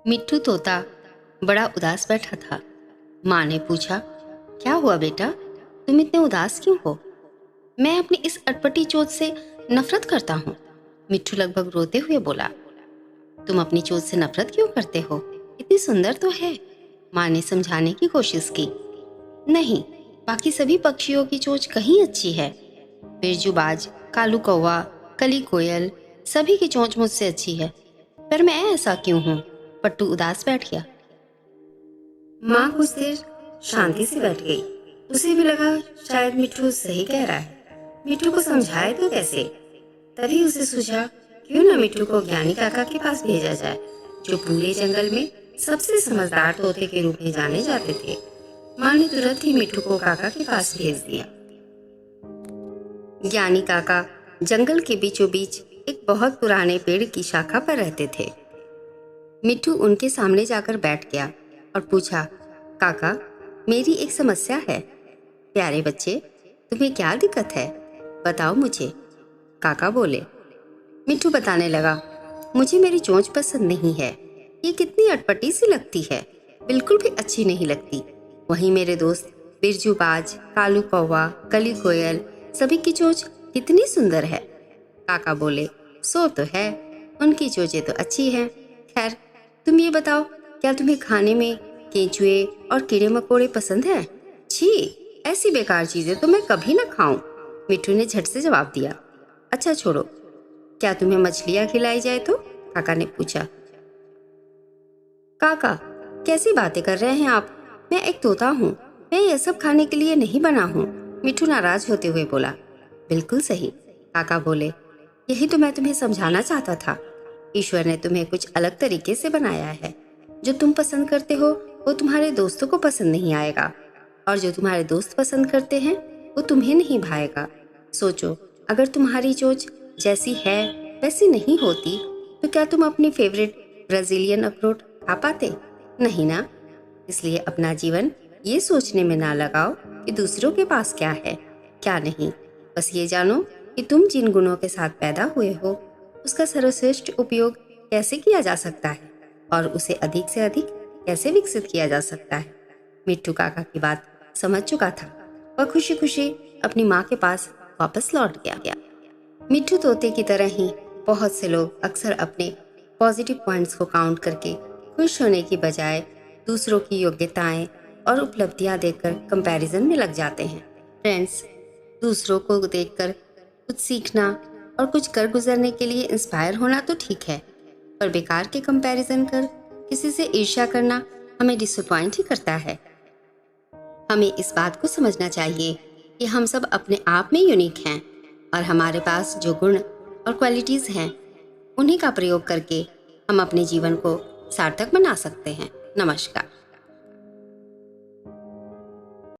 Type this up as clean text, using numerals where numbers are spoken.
मिट्टू तोता बड़ा उदास बैठा था। माँ ने पूछा, क्या हुआ बेटा, तुम इतने उदास क्यों हो? मैं अपनी इस अटपटी चोट से नफरत करता हूँ। मिट्टू लगभग रोते हुए बोला। तुम अपनी चोट से नफरत क्यों करते हो? इतनी सुंदर तो है। माँ ने समझाने की कोशिश की। नहीं, बाकी सभी पक्षियों की चोंच कहीं अच्छी है। बिरजूबाज, कालू कौवा, कली कोयल, सभी की चोंच मुझसे अच्छी है। पर मैं ऐसा क्यों हूँ? पट्टू उदास बैठ गया। माँ कुछ देर शांति से बैठ गई। उसे भी लगा शायद मिट्टू सही कह रहा है। मिट्टू को समझाए तो कैसे? तभी उसे सूझा, क्यों न मिट्टू को ज्ञानी काका के पास भेजा जाए, जो पूरे जंगल में सबसे समझदार तोते के रूप में जाने जाते थे। माँ ने तुरंत ही मिट्टू को काका के पास भेज दिया। ज्ञानी काका जंगल के बीचों बीच एक बहुत पुराने पेड़ की शाखा पर रहते थे। मिट्टू उनके सामने जाकर बैठ गया और पूछा, काका, मेरी एक समस्या है। प्यारे बच्चे, तुम्हें क्या दिक्कत है? बताओ मुझे, काका बोले। मिट्टू बताने लगा, मुझे मेरी चोंच पसंद नहीं है। ये कितनी अटपटी सी लगती है, बिल्कुल भी अच्छी नहीं लगती। वहीं मेरे दोस्त बिरजूबाज, कालू कौवा, कली कोयल, सभी की चोंच कितनी सुंदर है। काका बोले, सो तो है, उनकी चोंचें तो अच्छी हैं। खैर, तुम ये बताओ, क्या तुम्हें खाने में केंचुए और कीड़े मकोड़े पसंद हैं? छी, ऐसी बेकार चीजें तो मैं कभी ना खाऊं। मिट्टू ने झट से जवाब दिया। अच्छा छोड़ो, क्या तुम्हें मछलियां खिलाई जाए तो? काका ने पूछा। काका, कैसी बातें कर रहे हैं आप? मैं एक तोता हूँ, मैं यह सब खाने के लिए नहीं बना हूँ। मिट्टू नाराज होते हुए बोला। बिल्कुल सही, काका बोले, यही तो मैं तुम्हें समझाना चाहता था। ईश्वर ने तुम्हें कुछ अलग तरीके से बनाया है। जो तुम पसंद करते हो वो तुम्हारे दोस्तों को पसंद नहीं आएगा, और जो तुम्हारे दोस्त पसंद करते हैं वो तुम्हें नहीं भाएगा। सोचो, अगर तुम्हारी चोंच जैसी है वैसी नहीं होती तो क्या तुम अपनी फेवरेट ब्राजीलियन अखरोट खा पाते? नहीं ना। इसलिए अपना जीवन ये सोचने में ना लगाओ कि दूसरों के पास क्या है, क्या नहीं। बस ये जानो कि तुम जिन गुणों के साथ पैदा हुए हो उसका सर्वश्रेष्ठ उपयोग कैसे किया जा सकता है और उसे अधिक से अधिक कैसे विकसित किया जा सकता है। मिट्टू काका की बात समझ चुका था। वह खुशी खुशी अपनी माँ के पास वापस लौट गया। मिट्टू तोते की तरह ही बहुत से लोग अक्सर अपने पॉजिटिव पॉइंट्स को काउंट करके खुश होने की बजाय दूसरों की योग्यताएं और उपलब्धियां देखकर कंपैरिजन में लग जाते हैं। फ्रेंड्स, दूसरों को देखकर कुछ सीखना और कुछ कर गुजरने के लिए इंस्पायर होना तो ठीक है, पर बेकार के कंपैरिजन कर किसी से ईर्ष्या करना हमें डिसअपॉइंट ही करता है। हमें इस बात को समझना चाहिए कि हम सब अपने आप में यूनिक हैं और हमारे पास जो गुण और क्वालिटीज़ हैं उन्हीं का प्रयोग करके हम अपने जीवन को सार्थक बना सकते हैं। नमस्कार।